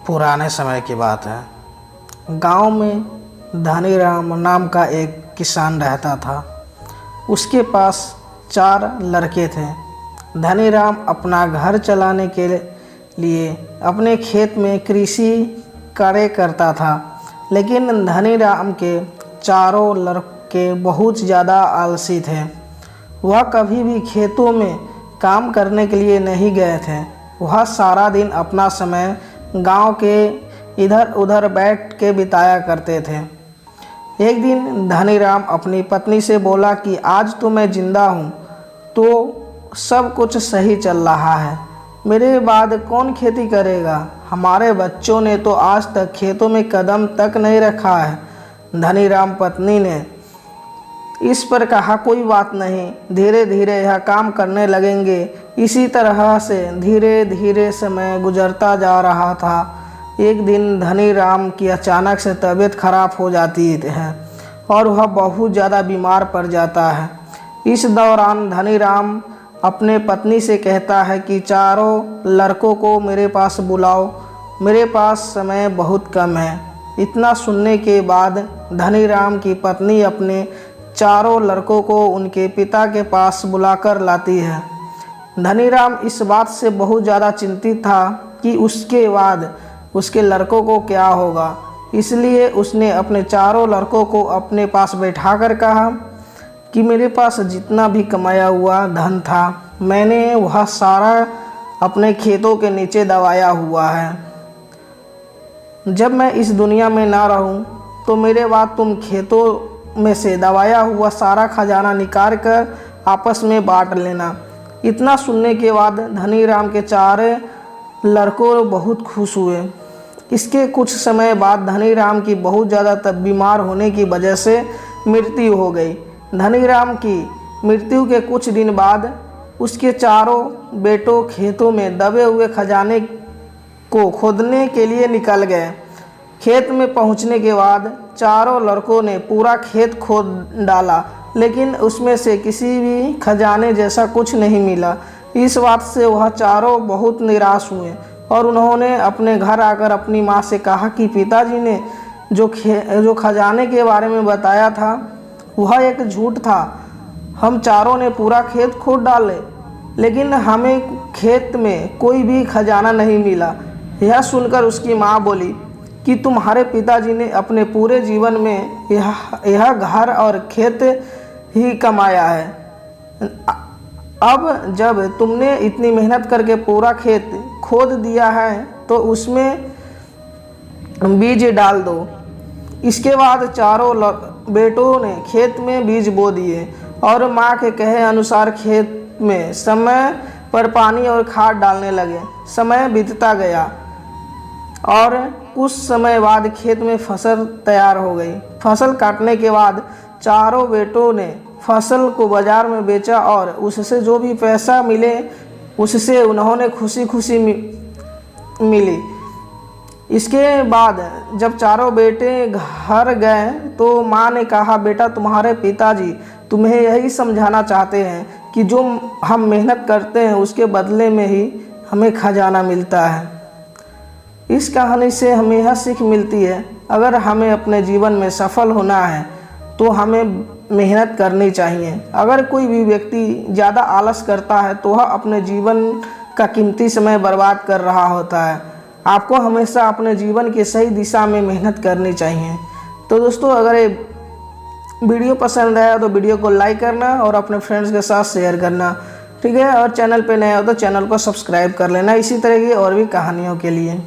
पुराने समय की बात है। गांव में धनीराम नाम का एक किसान रहता था। उसके पास 4 लड़के थे। धनीराम अपना घर चलाने के लिए अपने खेत में कृषि कार्य करता था, लेकिन धनीराम के चारों लड़के बहुत ज़्यादा आलसी थे। वह कभी भी खेतों में काम करने के लिए नहीं गए थे। वह सारा दिन अपना समय गांव के इधर उधर बैठ के बिताया करते थे। एक दिन धनीराम अपनी पत्नी से बोला कि आज तो मैं ज़िंदा हूँ तो सब कुछ सही चल रहा है, मेरे बाद कौन खेती करेगा? हमारे बच्चों ने तो आज तक खेतों में कदम तक नहीं रखा है। धनीराम पत्नी ने इस पर कहा, कोई बात नहीं, धीरे धीरे यह काम करने लगेंगे। इसी तरह से धीरे धीरे समय गुजरता जा रहा था। एक दिन धनीराम की अचानक से तबीयत खराब हो जाती है और वह बहुत ज़्यादा बीमार पड़ जाता है। इस दौरान धनीराम अपने पत्नी से कहता है कि चारों लड़कों को मेरे पास बुलाओ, मेरे पास समय बहुत कम है। इतना सुनने के बाद धनीराम की पत्नी अपने चारों लड़कों को उनके पिता के पास बुलाकर लाती है। धनीराम इस बात से बहुत ज़्यादा चिंतित था कि उसके बाद उसके लड़कों को क्या होगा, इसलिए उसने अपने चारों लड़कों को अपने पास बैठाकर कहा कि मेरे पास जितना भी कमाया हुआ धन था, मैंने वह सारा अपने खेतों के नीचे दबाया हुआ है। जब मैं इस दुनिया में ना रहूं तो मेरे बाद तुम खेतों में से दबाया हुआ सारा खजाना निकाल कर आपस में बांट लेना। इतना सुनने के बाद धनीराम के 4 लड़कों बहुत खुश हुए। इसके कुछ समय बाद धनीराम की बहुत ज़्यादा तब बीमार होने की वजह से मृत्यु हो गई। धनीराम की मृत्यु के कुछ दिन बाद उसके चारों बेटों खेतों में दबे हुए खजाने को खोदने के लिए निकल गए। खेत में पहुंचने के बाद चारों लड़कों ने पूरा खेत खोद डाला, लेकिन उसमें से किसी भी खजाने जैसा कुछ नहीं मिला। इस बात से वह चारों बहुत निराश हुए और उन्होंने अपने घर आकर अपनी माँ से कहा कि पिताजी ने जो खजाने के बारे में बताया था वह एक झूठ था। हम चारों ने पूरा खेत खोद डाले, लेकिन हमें खेत में कोई भी खजाना नहीं मिला। यह सुनकर उसकी माँ बोली कि तुम्हारे पिताजी ने अपने पूरे जीवन में यह घर और खेत ही कमाया है। अब जब तुमने इतनी मेहनत करके पूरा खेत खोद दिया है तो उसमें बीज डाल दो। इसके बाद चारों बेटों ने खेत में बीज बो दिए और माँ के कहे अनुसार खेत में समय पर पानी और खाद डालने लगे। समय बीतता गया और कुछ समय बाद खेत में फसल तैयार हो गई। फसल काटने के बाद चारों बेटों ने फसल को बाजार में बेचा और उससे जो भी पैसा मिले उससे उन्होंने खुशी खुशी मिली। इसके बाद जब चारों बेटे घर गए तो माँ ने कहा, बेटा तुम्हारे पिताजी तुम्हें यही समझाना चाहते हैं कि जो हम मेहनत करते हैं उसके बदले में ही हमें खजाना मिलता है। इस कहानी से हमें यह सीख मिलती है, अगर हमें अपने जीवन में सफल होना है तो हमें मेहनत करनी चाहिए। अगर कोई भी व्यक्ति ज़्यादा आलस करता है तो वह अपने जीवन का कीमती समय बर्बाद कर रहा होता है। आपको हमेशा अपने जीवन की सही दिशा में मेहनत करनी चाहिए। तो दोस्तों, अगर ये वीडियो पसंद आया तो वीडियो को लाइक करना और अपने फ्रेंड्स के साथ शेयर करना, ठीक है। और चैनल पे नए हो तो चैनल को सब्सक्राइब कर लेना इसी तरह की और भी कहानियों के लिए।